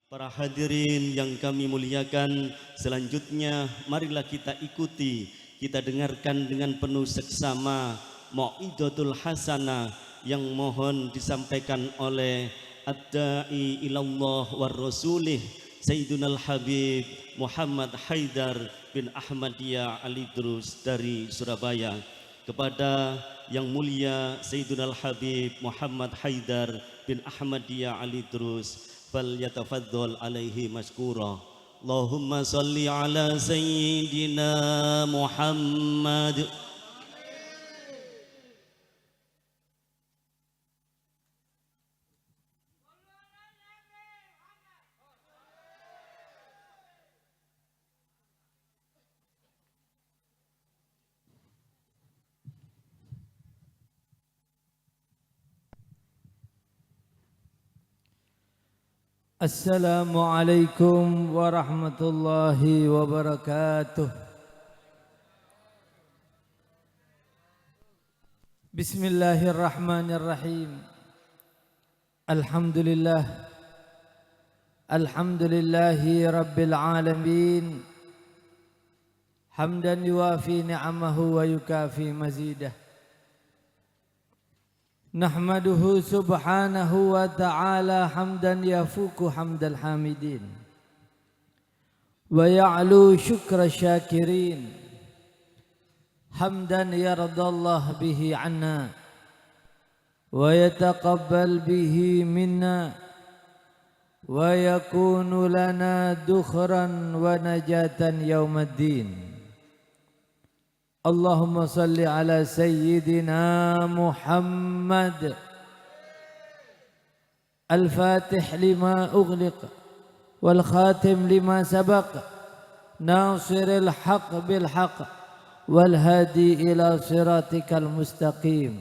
Para hadirin yang kami muliakan, selanjutnya marilah kita ikuti, kita dengarkan dengan penuh seksama mau'izatul hasanah yang mohon disampaikan oleh ad-da'i ilallah war rasulih Sayyidunal Habib Muhammad Haidar bin Ahmadiyah Alidrus dari Surabaya. Kepada yang mulia Sayyidunal Habib Muhammad Haidar bin Ahmadiyah Alidrus, falyatafaddal alaihi mashkura. Allahumma salli ala sayyidina Muhammad. Assalamualaikum warahmatullahi wabarakatuh. Bismillahirrahmanirrahim. Alhamdulillahi rabbil alamin. Hamdan yuwafi ni'amahu wa yukafi mazidah. Nahmaduhu subhanahu wa ta'ala hamdan yafuku hamdal hamidin wa ya'lu syukra syakirin hamdan yardallah bihi anna wa yataqabbal bihi minna wa yakunu lana dukhran wa najatan yawmaddin. Allahumma salli ala sayyidina Muhammad al-fatih lima ughliq wal khatim lima sabaq nasiril haq bil haq wal hadi ila siratikal mustaqim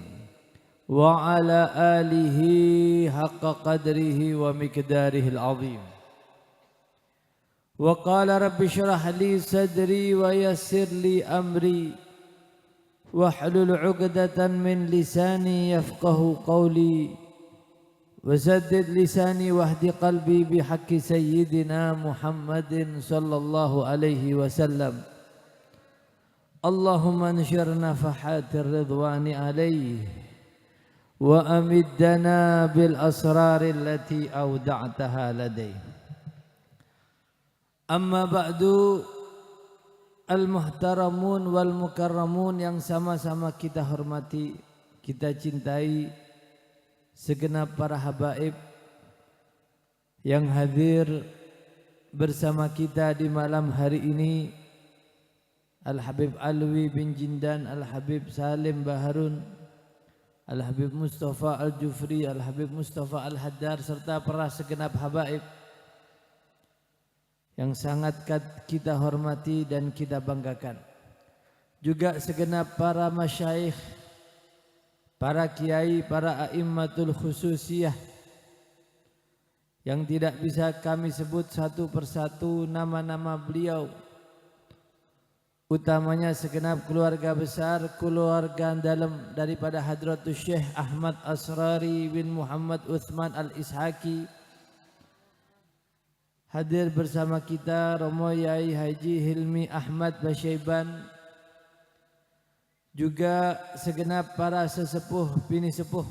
wa ala alihi haqqa qadrihi wa miqdarihi al-azim. Wa qala rabbi shrah li sadri wa yassir li amri wahlul 'uqdatan min lisani yafqahu qawli wasaddid lisani wahdi qalbi bihaqqi sayyidina Muhammadin sallallahu alaihi wasallam. Allahumma anshir nafahatir ridwani alaihi wa amiddana bil asrari allati awda'taha ladayhi. Amma ba'du, al-muhtaramun wal mukarramun yang sama-sama kita hormati, kita cintai, segenap para habaib yang hadir bersama kita di malam hari ini, Al-Habib Alwi bin Jindan, Al-Habib Salim Baharun, Al-Habib Mustafa Al-Jufri, Al-Habib Mustafa Al-Haddar, serta para segenap habaib yang sangat kita hormati dan kita banggakan. Juga segenap para masyayikh, para kiai, para a'immatul khususiyah yang tidak bisa kami sebut satu persatu nama-nama beliau. Utamanya segenap keluarga besar, keluarga dalam daripada Hadratus Syekh Ahmad Asrari bin Muhammad Uthman Al-Ishaqi. Hadir bersama kita Romo Yai Haji Hilmi Ahmad Basyaiban. Juga segenap para sesepuh bini sepuh.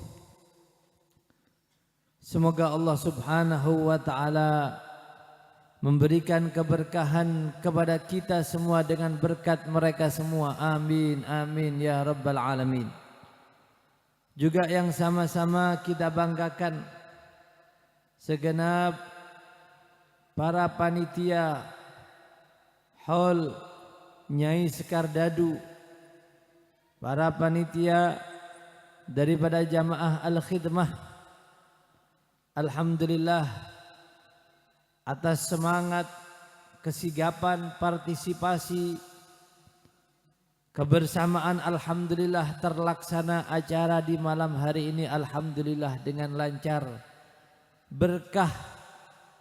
Semoga Allah subhanahu wa ta'ala memberikan keberkahan kepada kita semua dengan berkat mereka semua. Amin, amin ya rabbal alamin. Juga yang sama-sama kita banggakan segenap para panitia Haul Nyai Sekar Dadu, para panitia daripada jamaah Al-Khidmah. Alhamdulillah atas semangat, kesigapan, partisipasi, kebersamaan, alhamdulillah terlaksana acara di malam hari ini alhamdulillah dengan lancar, berkah.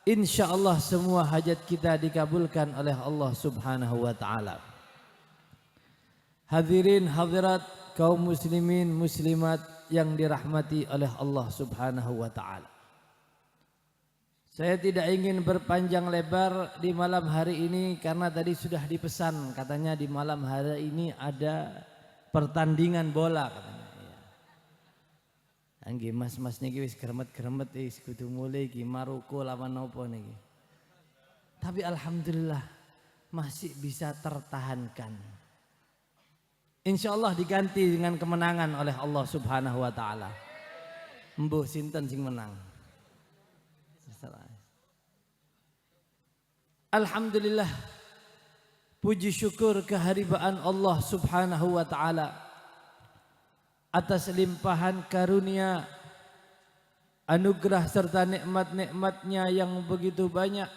InsyaAllah semua hajat kita dikabulkan oleh Allah subhanahu wa ta'ala. Hadirin hadirat kaum muslimin muslimat yang dirahmati oleh Allah subhanahu wa ta'ala. Saya tidak ingin berpanjang lebar di malam hari ini karena tadi sudah dipesan katanya di malam hari ini ada pertandingan bola katanya. Ya. Anggi mas-mas niki wis gremet-gremet wis kudu mulai iki Maroko lawan nopo niki. Tapi alhamdulillah masih bisa tertahankan. Insya Allah diganti dengan kemenangan oleh Allah Subhanahu wa taala. Mbuh sinten sing menang? Alhamdulillah, puji syukur keharibaan Allah Subhanahu wa taala atas limpahan karunia, anugerah serta nikmat-nikmatnya yang begitu banyak.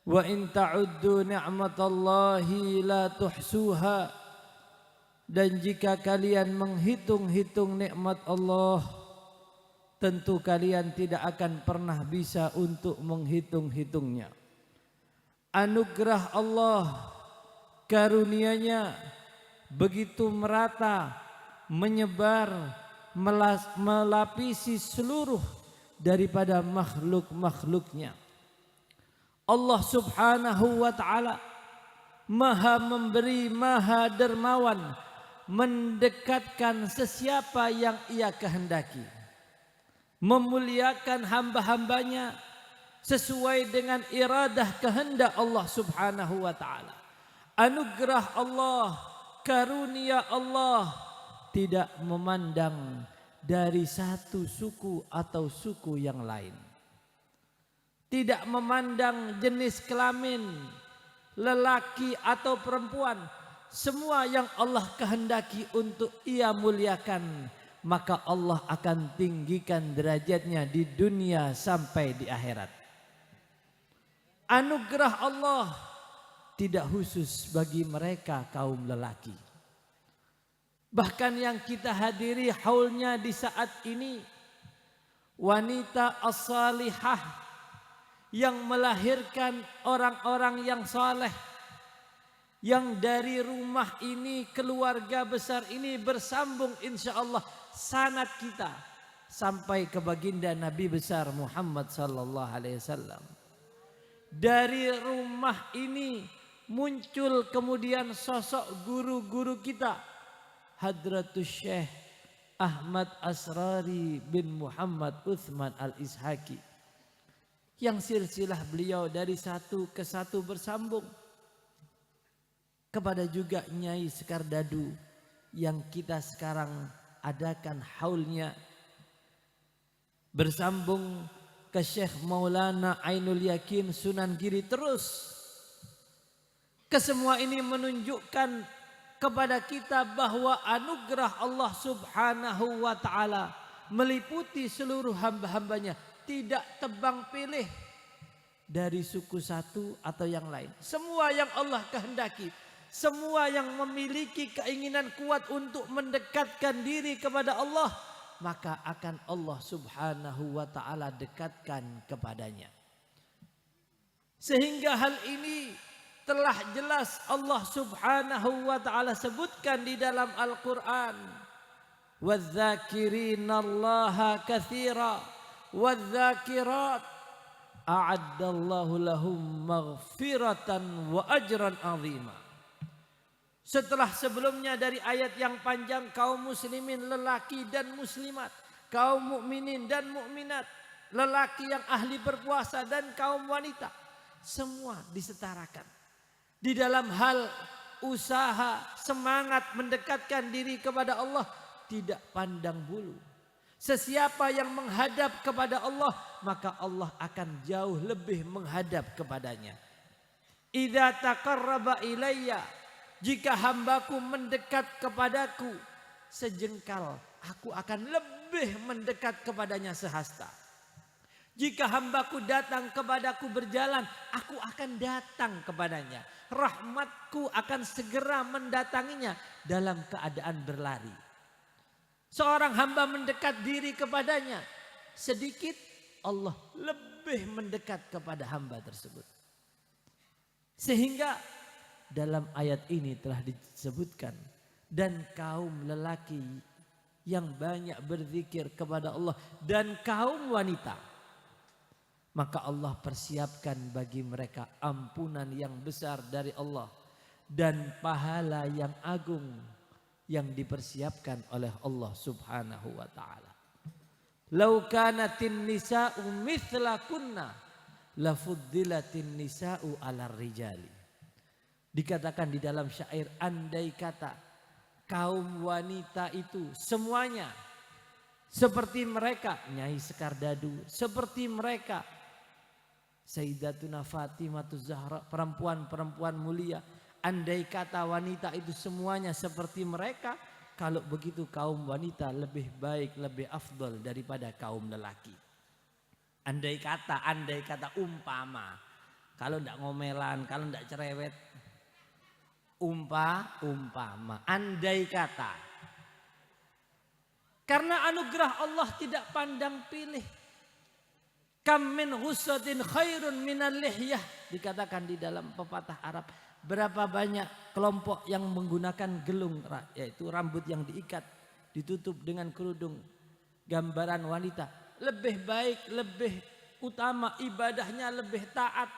Wa in ta'uddu ni'matallahi la tuhsuha. Dan jika kalian menghitung-hitung nikmat Allah, tentu kalian tidak akan pernah bisa untuk menghitung-hitungnya. Anugerah Allah, karunia-Nya begitu merata, menyebar, melapisi seluruh daripada makhluk-makhluknya. Allah Subhanahu wa ta'ala Maha memberi, Maha dermawan, mendekatkan sesiapa yang Ia kehendaki, memuliakan hamba-hambanya sesuai dengan iradah kehendak Allah Subhanahu wa taala. Anugerah Allah, karunia Allah tidak memandang dari satu suku atau suku yang lain. Tidak memandang jenis kelamin, lelaki atau perempuan. Semua yang Allah kehendaki untuk Ia muliakan, maka Allah akan tinggikan derajatnya di dunia sampai di akhirat. Anugerah Allah tidak khusus bagi mereka kaum lelaki. Bahkan yang kita hadiri haulnya di saat ini, wanita as-salihah yang melahirkan orang-orang yang saleh, yang dari rumah ini, keluarga besar ini bersambung insyaallah sanad kita sampai ke baginda Nabi besar Muhammad sallallahu alaihi wasallam. Dari rumah ini muncul kemudian sosok guru-guru kita, Hadratus Syekh Ahmad Asrari bin Muhammad Uthman Al-Ishaqi, yang silsilah beliau dari satu ke satu bersambung. Kepada juga Nyai Sekardadu yang kita sekarang adakan haulnya, bersambung ke Syekh Maulana Ainul Yakin Sunan Giri terus. Kesemua ini menunjukkan kepada kita bahwa anugerah Allah Subhanahu wa ta'ala meliputi seluruh hamba-hambanya, tidak tebang pilih dari suku satu atau yang lain. Semua yang Allah kehendaki, semua yang memiliki keinginan kuat untuk mendekatkan diri kepada Allah, maka akan Allah Subhanahu wa ta'ala dekatkan kepadanya. Sehingga hal ini telah jelas Allah Subhanahu wa ta'ala sebutkan di dalam Al-Quran. وَالذَّاكِرِينَ كَثِيرًا وَالذَّاكِرَاتِ أَعَدَّ اللَّهُ لَهُمْ مَغْفِرَةً وَأَجْرًا عَظِيمًا. Setelah sebelumnya dari ayat yang panjang, kaum muslimin lelaki dan muslimat, kaum mukminin dan mukminat, lelaki yang ahli berpuasa dan kaum wanita, semua disetarakan di dalam hal usaha, semangat mendekatkan diri kepada Allah, tidak pandang bulu. Sesiapa yang menghadap kepada Allah, maka Allah akan jauh lebih menghadap kepadanya. Idza taqarraba ilayya, jika hambaku mendekat kepadaku sejengkal, aku akan lebih mendekat kepadanya sehasta. Jika hambaku datang kepadaku berjalan, aku akan datang kepadanya. Rahmatku akan segera mendatanginya dalam keadaan berlari. Seorang hamba mendekat diri kepadanya sedikit, Allah lebih mendekat kepada hamba tersebut. Sehingga dalam ayat ini telah disebutkan, dan kaum lelaki yang banyak berzikir kepada Allah dan kaum wanita maka Allah persiapkan bagi mereka ampunan yang besar dari Allah dan pahala yang agung yang dipersiapkan oleh Allah Subhanahu wa taala. Lau kanatin nisa'u mithla kunna lafuddilatin nisa'u 'alar rijali. Dikatakan di dalam syair, andai kata kaum wanita itu semuanya seperti mereka, Nyai Sekardadu, seperti mereka Sayyidatuna Fatimatu Zahra, perempuan-perempuan mulia. Andai kata wanita itu semuanya seperti mereka, kalau begitu kaum wanita lebih baik, lebih afdol daripada kaum lelaki. Andai kata umpama. Kalau tidak ngomelan, kalau tidak cerewet. Umpama. Andai kata. Karena anugerah Allah tidak pandang pilih. Kam min ghussatin khairun minal lihyah, dikatakan di dalam pepatah Arab. Berapa banyak kelompok yang menggunakan gelung, yaitu rambut yang diikat, ditutup dengan kerudung, gambaran wanita. Lebih baik, lebih utama, ibadahnya lebih taat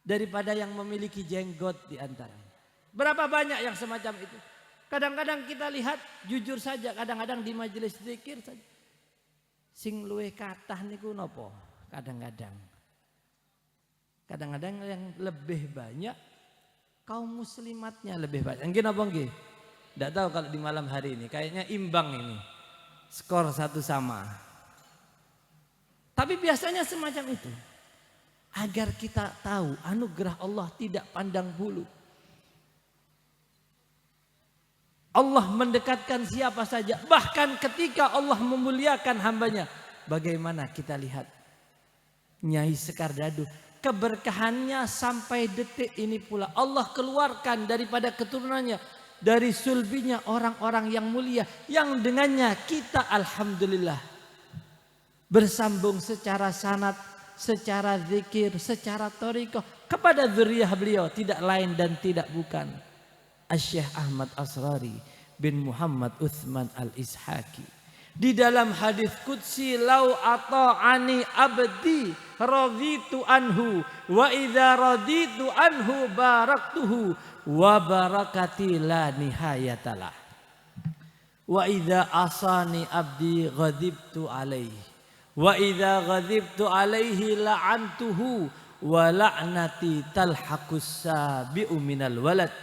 daripada yang memiliki jenggot di antaranya. Berapa banyak yang semacam itu. Kadang-kadang kita lihat, jujur saja, kadang-kadang di majelis zikir saja. Sing luwih kathah niku napa? Kadang-kadang yang lebih banyak kaum muslimatnya lebih banyak. Nggih napa nggih? Enggak tahu kalau di malam hari ini kayaknya imbang ini. Skor 1-1. Tapi biasanya semacam itu. Agar kita tahu anugerah Allah tidak pandang bulu. Allah mendekatkan siapa saja. Bahkan ketika Allah memuliakan hambanya. Bagaimana kita lihat Nyai Sekardadu. Keberkahannya sampai detik ini pula. Allah keluarkan daripada keturunannya. Dari sulbinya orang-orang yang mulia. Yang dengannya kita alhamdulillah. Bersambung secara sanad. Secara zikir. Secara thariqah. Kepada zuriyah beliau. Tidak lain dan tidak bukan. Syekh Ahmad Asrari bin Muhammad Uthman Al-Ishaqi. Di dalam hadis qudsi, lau ata'ani abdi raditu anhu wa idza raditu anhu baraktuhu wa barakati la nihayatalah. Wa idza asani abdi ghadibtu alaihi wa idza ghadibtu alaihi la'antuhu wa la'nati talhaqus sabi'u minal walad.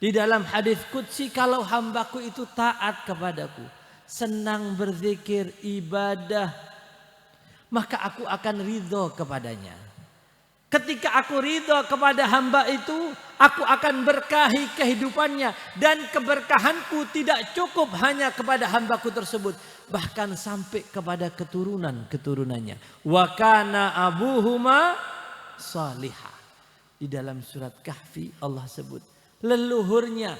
Di dalam hadis qudsi, kalau hambaku itu taat kepadaku, senang berzikir, ibadah, maka aku akan ridho kepadanya. Ketika aku ridho kepada hamba itu, aku akan berkahi kehidupannya. Dan keberkahanku tidak cukup hanya kepada hambaku tersebut. Bahkan sampai kepada keturunan-keturunannya. Wa kana abuhuma salihah. Di dalam surat Kahfi Allah sebut. Leluhurnya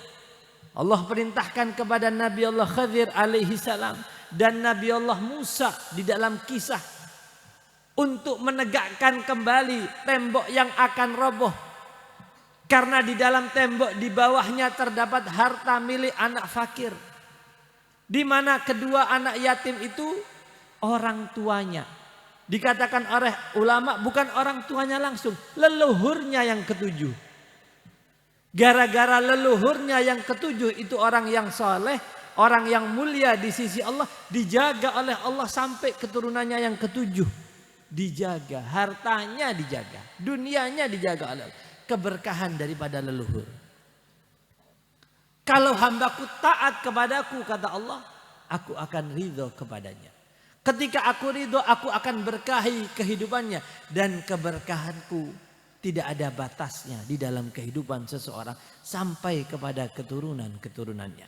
Allah perintahkan kepada Nabi Allah Khadir alaihi salam dan Nabi Allah Musa di dalam kisah untuk menegakkan kembali tembok yang akan roboh, karena di dalam tembok di bawahnya terdapat harta milik anak fakir, di mana kedua anak yatim itu orang tuanya. Dikatakan oleh ulama bukan orang tuanya langsung, leluhurnya yang ketujuh. Gara-gara leluhurnya yang ketujuh itu orang yang soleh, orang yang mulia di sisi Allah, dijaga oleh Allah sampai keturunannya yang ketujuh. Dijaga, hartanya dijaga, dunianya dijaga oleh Allah. Keberkahan daripada leluhur. Kalau hambaku taat kepadaku, kata Allah, aku akan ridho kepadanya. Ketika aku ridho, aku akan berkahi kehidupannya. Dan keberkahanku tidak ada batasnya di dalam kehidupan seseorang sampai kepada keturunan-keturunannya.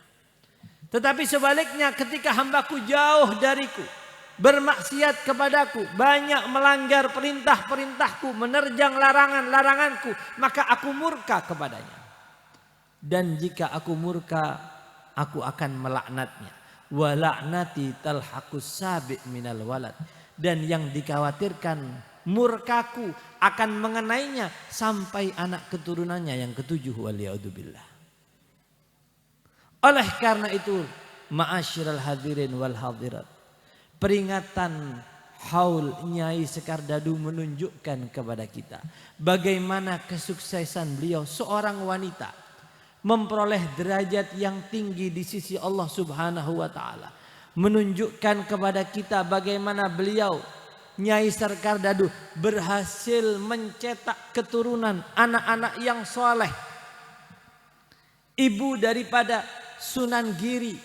Tetapi sebaliknya ketika hambaku jauh dariku, bermaksiat kepadaku, banyak melanggar perintah-perintahku, menerjang larangan-laranganku, maka aku murka kepadanya. Dan jika aku murka, aku akan melaknatnya. Wa la'nati talhaqus sabi' minal walad. Dan yang dikhawatirkan murkaku akan mengenainya sampai anak keturunannya yang ketujuh, waliyadzubillah. Oleh karena itu, ma'asyiral hadirin wal hadirat, peringatan haul Nyai Sekar Dadu menunjukkan kepada kita bagaimana kesuksesan beliau seorang wanita memperoleh derajat yang tinggi di sisi Allah Subhanahu wa taala. Menunjukkan kepada kita bagaimana beliau Nyai Sekar Dadu berhasil mencetak keturunan anak-anak yang soleh. Ibu daripada Sunan Giri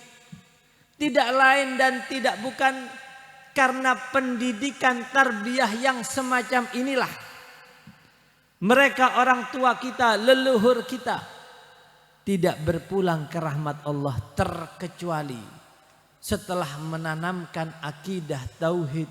tidak lain dan tidak bukan karena pendidikan tarbiyah yang semacam inilah mereka orang tua kita, leluhur kita tidak berpulang ke rahmat Allah terkecuali setelah menanamkan akidah tauhid,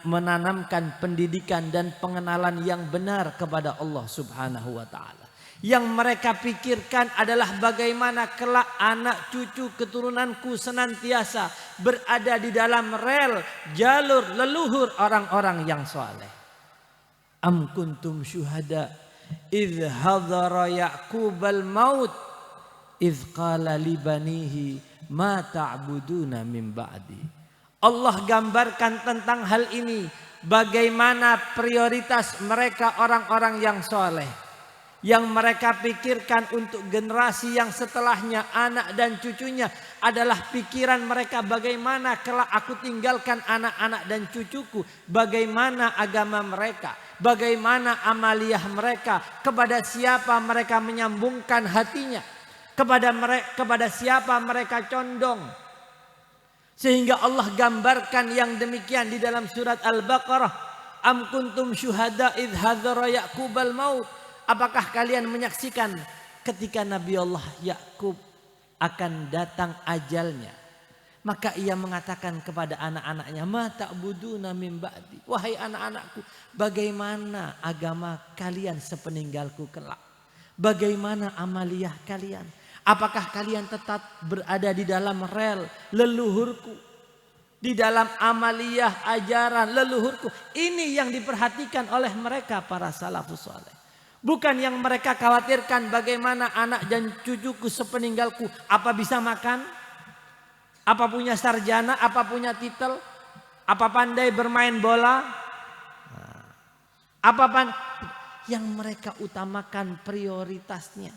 menanamkan pendidikan dan pengenalan yang benar kepada Allah Subhanahu wa taala. Yang mereka pikirkan adalah bagaimana kelak anak cucu keturunanku senantiasa berada di dalam rel jalur leluhur orang-orang yang saleh. Am kuntum syuhada idh hadara Ya'qubal maut idh qala li banihi ma ta'buduna min ba'di. Allah gambarkan tentang hal ini, bagaimana prioritas mereka orang-orang yang soleh. Yang mereka pikirkan untuk generasi yang setelahnya, anak dan cucunya adalah pikiran mereka bagaimana kelak aku tinggalkan anak-anak dan cucuku. Bagaimana agama mereka, bagaimana amaliyah mereka, kepada siapa mereka menyambungkan hatinya, kepada siapa mereka condong. Sehingga Allah gambarkan yang demikian di dalam surat Al-Baqarah. Am kuntum syuhada idh hadara Ya'qubal maut. Apakah kalian menyaksikan ketika Nabi Allah Yakub akan datang ajalnya? Maka ia mengatakan kepada anak-anaknya, ma ta'buduna min ba'di. Wahai anak-anakku, bagaimana agama kalian sepeninggalku kelak? Bagaimana amaliyah kalian? Apakah kalian tetap berada di dalam rel leluhurku? Di dalam amaliyah ajaran leluhurku? Ini yang diperhatikan oleh mereka para salafus saleh. Bukan yang mereka khawatirkan bagaimana anak dan cucuku sepeninggalku. Apa bisa makan? Apa punya sarjana? Apa punya titel? Apa pandai bermain bola? Yang mereka utamakan prioritasnya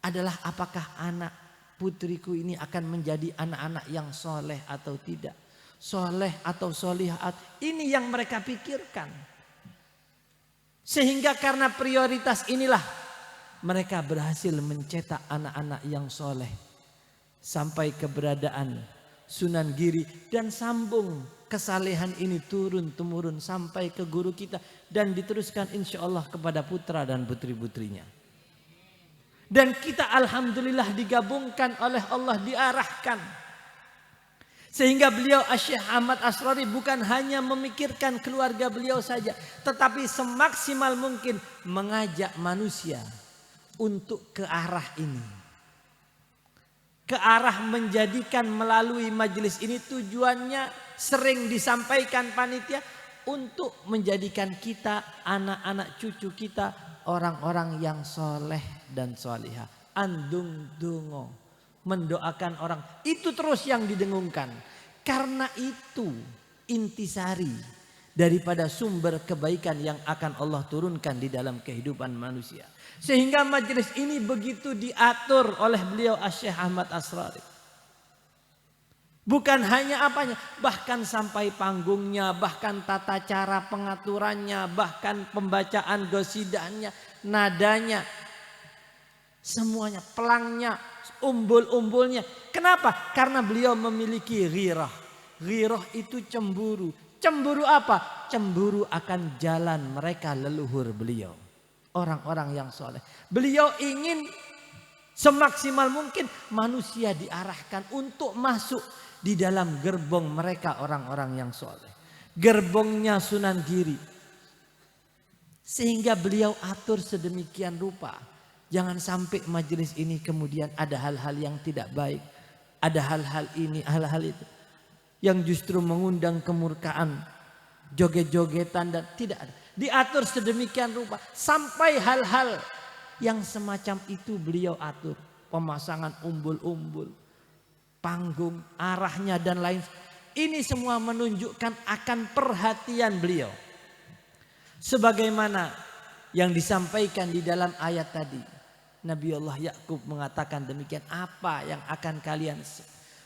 adalah apakah anak putriku ini akan menjadi anak-anak yang soleh atau tidak. Soleh atau solihat. Ini yang mereka pikirkan. Sehingga karena prioritas inilah mereka berhasil mencetak anak-anak yang soleh. Sampai keberadaan Sunan Giri dan sambung kesalehan ini turun-temurun sampai ke guru kita. Dan diteruskan insya Allah kepada putra dan putri-putrinya. Dan kita alhamdulillah digabungkan oleh Allah, diarahkan. Sehingga beliau Syekh Ahmad Asrori bukan hanya memikirkan keluarga beliau saja, tetapi semaksimal mungkin mengajak manusia untuk ke arah ini. Ke arah menjadikan melalui majelis ini tujuannya sering disampaikan panitia untuk menjadikan kita, anak-anak cucu kita, orang-orang yang soleh dan solihah. Andung dungo. Mendoakan orang itu terus yang didengungkan, karena itu intisari daripada sumber kebaikan yang akan Allah turunkan di dalam kehidupan manusia. Sehingga majelis ini begitu diatur oleh beliau Syekh Ahmad Asrori. Bukan hanya apanya, bahkan sampai panggungnya, bahkan tata cara pengaturannya, bahkan pembacaan gosidahnya, nadanya, semuanya, pelangnya, umbul-umbulnya. Kenapa? Karena beliau memiliki ghirah. Ghirah itu cemburu. Cemburu apa? Cemburu akan jalan mereka leluhur beliau. Orang-orang yang soleh. Beliau ingin semaksimal mungkin manusia diarahkan untuk masuk di dalam gerbong mereka orang-orang yang soleh. Gerbongnya Sunan Giri. Sehingga beliau atur sedemikian rupa. Jangan sampai majelis ini kemudian ada hal-hal yang tidak baik. Ada hal-hal ini, hal-hal itu. Yang justru mengundang kemurkaan. Joget-jogetan dan tidak ada. Diatur sedemikian rupa. Sampai hal-hal yang semacam itu beliau atur. Pemasangan umbul-umbul. Panggung, arahnya dan lain. Ini semua menunjukkan akan perhatian beliau. Sebagaimana yang disampaikan di dalam ayat tadi. Nabi Allah Yakub mengatakan demikian. Apa yang akan kalian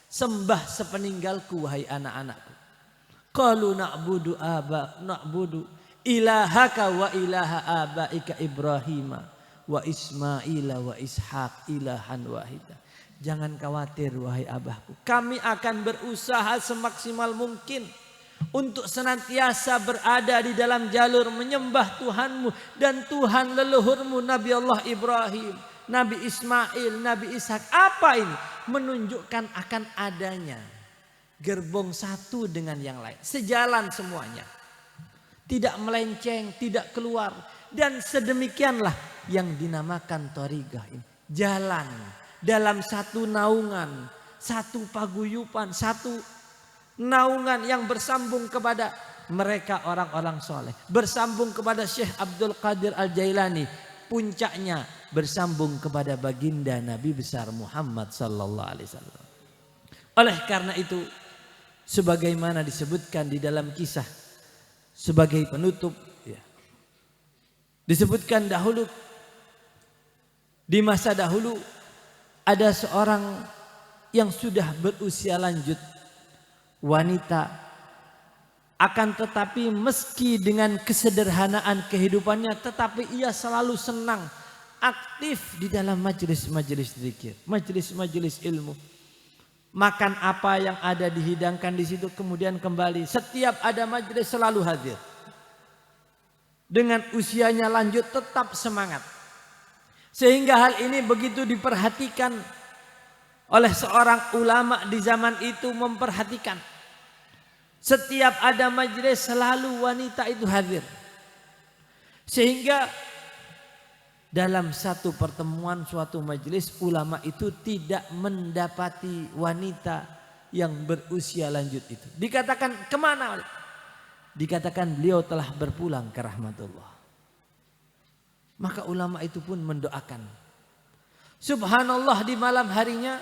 sembah sepeninggalku wahai anak-anakku? Qalu na'budu ilahaka wa ilaha abaika Ibrahim wa Ismaila wa Ishaq ilahan wahida. Jangan khawatir wahai abahku. Kami akan berusaha semaksimal mungkin untuk senantiasa berada di dalam jalur menyembah Tuhanmu dan Tuhan leluhurmu Nabi Allah Ibrahim, Nabi Ismail, Nabi Ishak. Apa ini? Menunjukkan akan adanya gerbong satu dengan yang lain. Sejalan semuanya. Tidak melenceng, tidak keluar. Dan sedemikianlah yang dinamakan thariqah ini. Jalan dalam satu naungan, satu paguyupan, satu naungan yang bersambung kepada mereka orang-orang soleh. Bersambung kepada Syekh Abdul Qadir Al-Jailani. Puncaknya bersambung kepada baginda Nabi besar Muhammad sallallahu alaihi wasallam. Oleh karena itu, sebagaimana disebutkan di dalam kisah sebagai penutup, ya, disebutkan dahulu di masa dahulu ada seorang yang sudah berusia lanjut, wanita, akan tetapi meski dengan kesederhanaan kehidupannya, tetapi ia selalu senang, aktif di dalam majelis-majelis zikir, majelis-majelis ilmu. Makan apa yang ada dihidangkan di situ kemudian kembali. Setiap ada majelis selalu hadir. Dengan usianya lanjut tetap semangat. Sehingga hal ini begitu diperhatikan oleh seorang ulama di zaman itu, memperhatikan. Setiap ada majelis selalu wanita itu hadir. Sehingga dalam satu pertemuan suatu majelis, ulama itu tidak mendapati wanita yang berusia lanjut itu. Dikatakan kemana? Dikatakan beliau telah berpulang ke rahmatullah. Maka ulama itu pun mendoakan. Subhanallah, di malam harinya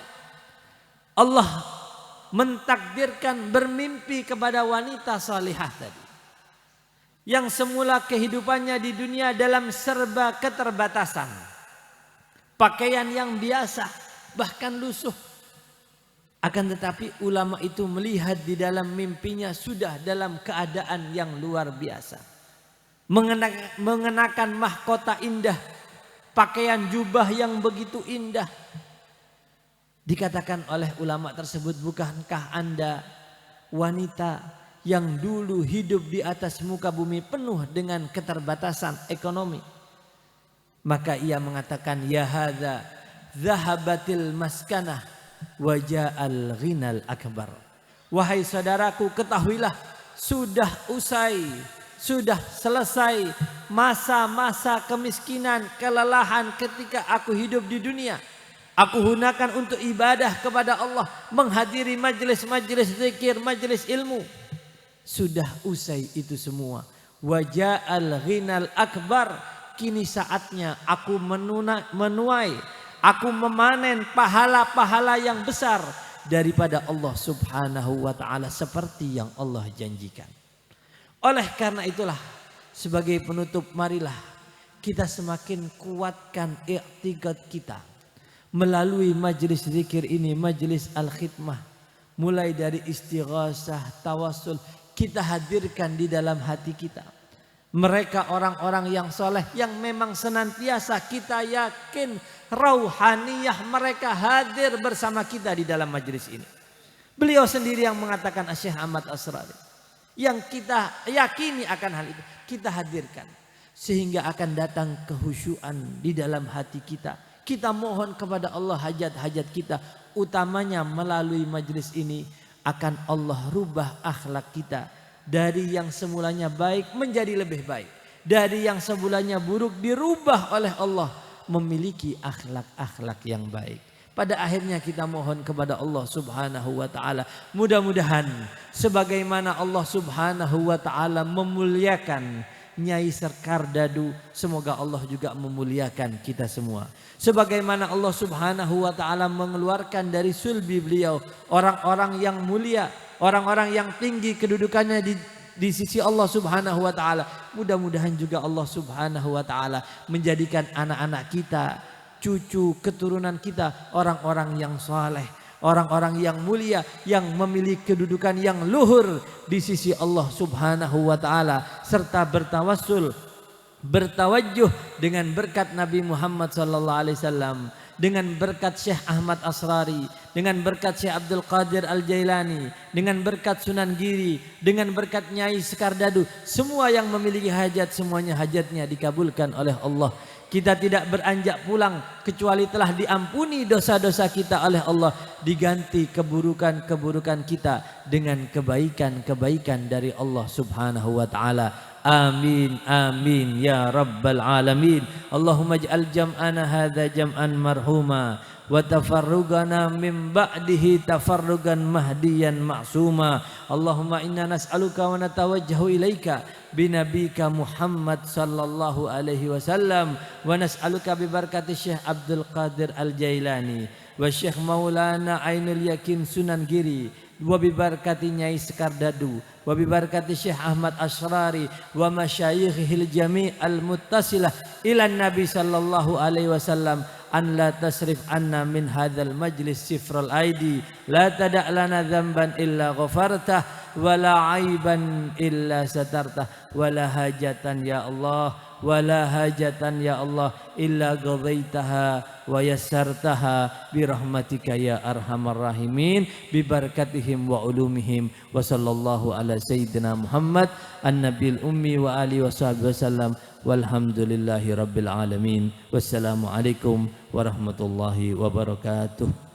Allah mentakdirkan bermimpi kepada wanita salihah tadi. Yang semula kehidupannya di dunia dalam serba keterbatasan. Pakaian yang biasa, bahkan lusuh. Akan tetapi ulama itu melihat di dalam mimpinya sudah dalam keadaan yang luar biasa. Mengenakan mahkota indah, pakaian jubah yang begitu indah. Dikatakan oleh ulama tersebut, bukankah Anda wanita yang dulu hidup di atas muka bumi penuh dengan keterbatasan ekonomi? Maka ia mengatakan, ya hadza zahabatil maskanah wa ja'al ghinal akbar. Wahai saudaraku, ketahuilah sudah usai, sudah selesai masa-masa kemiskinan, kelelahan ketika aku hidup di dunia. Aku gunakan untuk ibadah kepada Allah, menghadiri majelis-majelis zikir, majelis ilmu. Sudah usai itu semua. Waja'al ghinal akbar. Kini saatnya aku menuai, aku memanen pahala-pahala yang besar daripada Allah subhanahu wa ta'ala, seperti yang Allah janjikan. Oleh karena itulah, sebagai penutup, marilah kita semakin kuatkan i'tiqad kita melalui majelis zikir ini, majelis al-khidmah. Mulai dari istighasah, tawassul, kita hadirkan di dalam hati kita. Mereka orang-orang yang soleh, yang memang senantiasa kita yakin rauhaniyah mereka hadir bersama kita di dalam majelis ini. Beliau sendiri yang mengatakan, Syekh Ahmad Asrari, yang kita yakini akan hal itu, kita hadirkan. Sehingga akan datang kehusyuan di dalam hati kita. Kita mohon kepada Allah hajat-hajat kita, utamanya melalui majelis ini. Akan Allah rubah akhlak kita dari yang semulanya baik menjadi lebih baik, dari yang semulanya buruk dirubah oleh Allah memiliki akhlak-akhlak yang baik. Pada akhirnya kita mohon kepada Allah subhanahu wa ta'ala, mudah-mudahan sebagaimana Allah subhanahu wa ta'ala memuliakan Nyai Sekar Dadu, semoga Allah juga memuliakan kita semua. Sebagaimana Allah subhanahu wa ta'ala mengeluarkan dari sulbi beliau orang-orang yang mulia, orang-orang yang tinggi kedudukannya di sisi Allah Subhanahu wa taala. Mudah-mudahan juga Allah Subhanahu wa taala menjadikan anak-anak kita, cucu keturunan kita orang-orang yang saleh, orang-orang yang mulia, yang memiliki kedudukan yang luhur di sisi Allah Subhanahu wa taala, serta bertawassul, bertawajjuh dengan berkat Nabi Muhammad sallallahu alaihi wasallam, dengan berkat Syekh Ahmad Asrari, dengan berkat Syekh Abdul Qadir Al-Jailani, dengan berkat Sunan Giri, dengan berkat Nyai Sekardadu. Semua yang memiliki hajat, semuanya hajatnya dikabulkan oleh Allah. Kita tidak beranjak pulang kecuali telah diampuni dosa-dosa kita oleh Allah, diganti keburukan-keburukan kita dengan kebaikan-kebaikan dari Allah Subhanahu wa taala. Amin amin ya rabbal alamin. Allahumma ij'al jam'ana hadza jam'an marhuma wa tafarrugana min ba'dihi tafarrugan mahdiyan ma'suma. Allahumma inna nas'aluka wa natawajjahu ilaika binabika Muhammad sallallahu alaihi wasallam wa nas'aluka bi barakati Syekh Abdul Qadir Al-Jailani wa Syekh Maulana Ainul Yakin Sunan Giri wa bi barakati Nyai Sekardadu wa bi barakati Syekh Ahmad Asrari wa masyayikhil jami' al-muttasilah ila Nabi sallallahu alaihi wasallam an la tasrif anna min hadzal majlis sifral aidi la tada' lana dzamban illa ghafartah wa la aiban illa satartah wa la hajatan ya Allah wa la hajatan ya Allah illa qadaitaha wa yassartaha bi rahmatika ya arhamar rahimin bi barakatihim wa ulumihim wa sallallahu ala sayyidina Muhammad an-nabiyil ummi wa alihi washabihi wasallam walhamdulillahi rabbil alamin. Wassalamu alaikum warahmatullahi wabarakatuh.